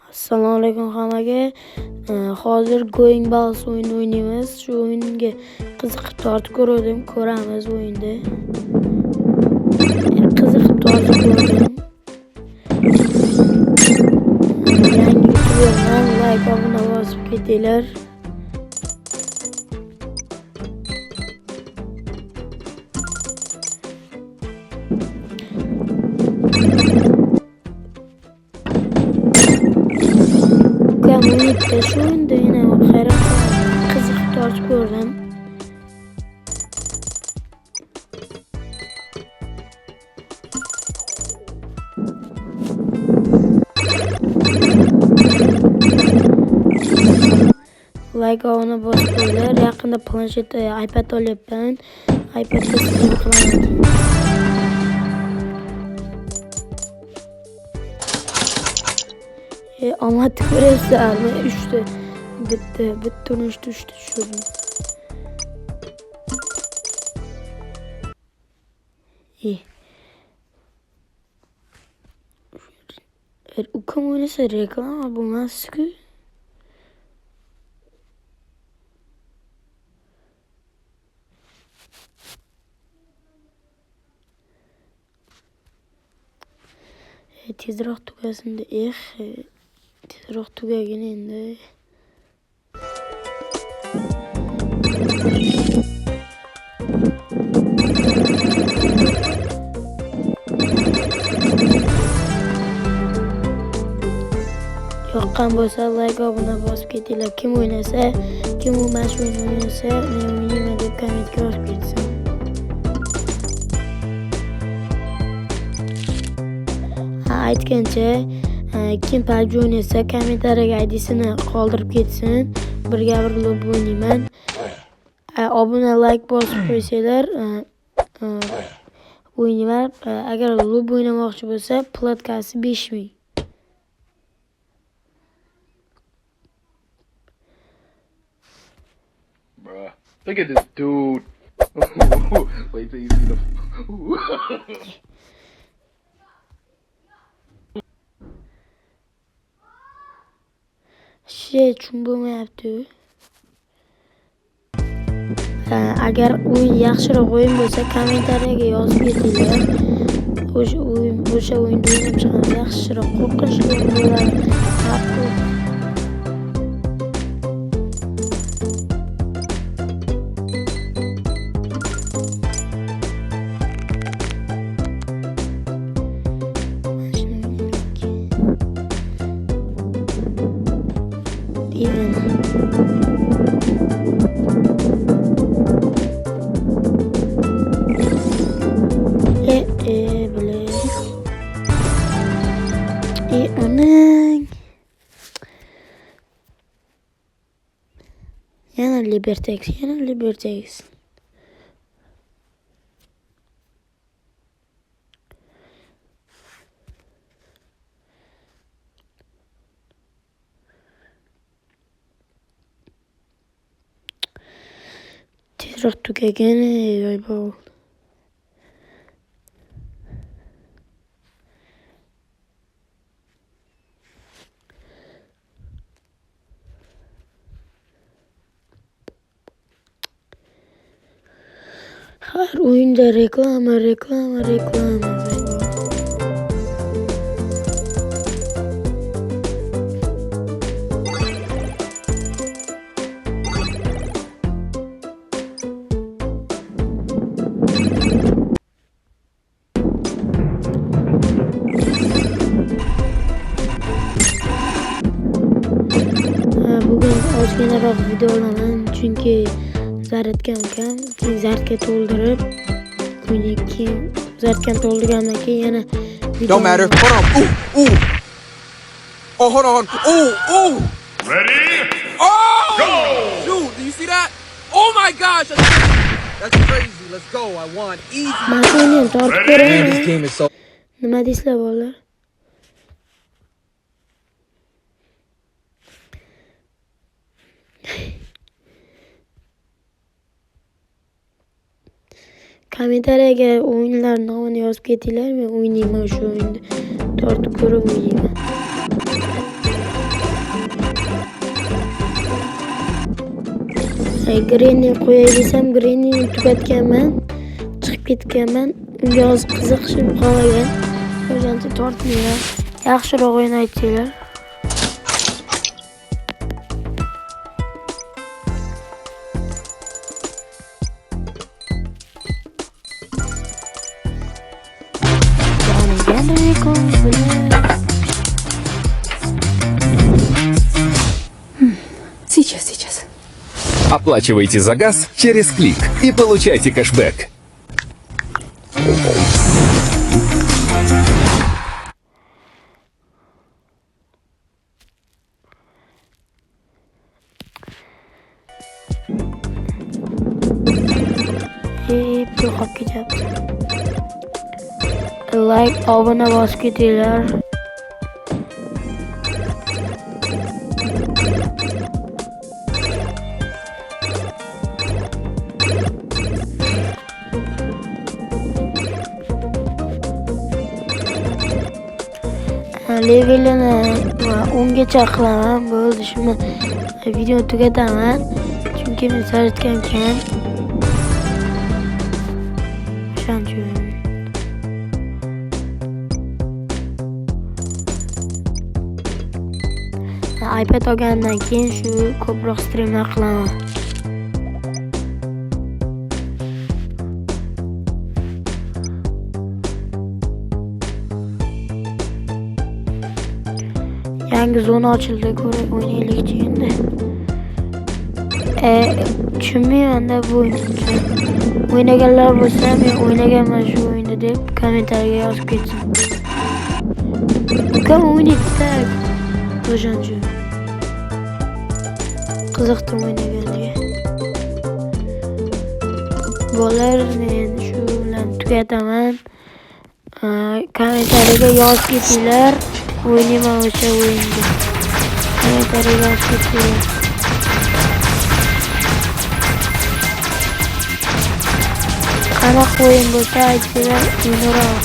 Assalomu alaykum hammaga. Hozir Going Balls o'yinini o'ynaymiz. Shu o'yinga qiziqib tortib ko'rdim. Ko'ramiz o'yinda. Qiziqib tortib ko'rdim. Yangi videodan like obuna bosib ketinglar. Shu o'yinda yana hayron qiziqib tortib ko'rdim. Like obuna bosib qo'yinglar. Yaqinda planshet iPad olyapman. iPadda stream qilaman. Omad ko'rasizlarmi? 3 ta bitta 3 ta tushirdim. Ukam o'ynasa reklama bo'lmasdi-ku. Tezroq tugasin-da. Tezroq tugagin endi. Yoqqan bo'lsa like obuna bosib ketinglar. Kim o'ynasa, kim bu mash o'ynasa, men o'ynayman deb kommentga yozib ketsin. Aytgancha kim PUBG o'ynasa kommentariyaga ID'sini qoldirib ketsin. Birga bir lob o'ynayman. Obuna like bosib qo'ysanglar o'ynayman. Agar lob o'ynamoqchi bo'lsa, platkasi 5000. Bruh, look at this dude. Wait till you see the. Chun bo'lmayapti. Agar o'yin yaxshiroq o'yin bo'lsa, kommentariyaga yozib ketinglar. O'sha o'yinda o'ynab chiqamiz. Yaxshiroq qo'rqinchli o'yin bo'ladi. Anang. Yana Libertex. Tezroq tugagin, voy bo. Har o'yinda reklama. Bugun ozginaroq video olaman, chunki zaryadkam kam. Zaryadga to'ldirib, keyin zaryadkam to'ldirgandan keyin yana video. Don't matter. Hold on. Ooh. Oh, hold on. Ooh. Ready? Oh! Go! Dude, do you see that? Oh my gosh! That's crazy. Let's go. I won. Easy. Mashina tortib Man, ko'raman. this game is so. Nima deysizlar bolalar? Kommentariyaga o'yinlar nomini yozib ketinglar. Men o'ynayman shu o'yinda. Tortib ko'rib o'ynayman. Granny qo'yay desam, Grannyni tugatganman, chiqib ketganman. Unga hozir qiziqishim qolmagan. O'shanda tortmayman. Yaxshiroq o'ynaytinglar. Сейчас. Оплачивайте за газ через клик и получайте кэшбэк. Hep yo'qolib ketyapti. Like, obuna bosib ketinglar. Levelini 10 gacha qilaman. Bo'ldi, shuni videoni tugataman. Chunki men sarjitgan ekan. O'shancha iPad olgandan keyin shu ko'proq streamlar qilaman. Yangi zona ochildi, ko'rib o'ynaylik endi. Tushunmayman-da bu o'yinni. O'ynaganlar bo'lsa, men o'ynaganman shu o'yinni deb kommentariyaga yozib ketsin. Ukam o'ynaydi-da. O'shancha. Qiziqdim o'ynaganiga. Bo'lar, men shu bilan tugataman. Kommentariyaga yozib ketinglar. O'ynayman o'sha o'yinni. Kommentariyaga yozib ketinglar. Qanaqa o'yin bo'lsa aytinglar, o'ynaroq.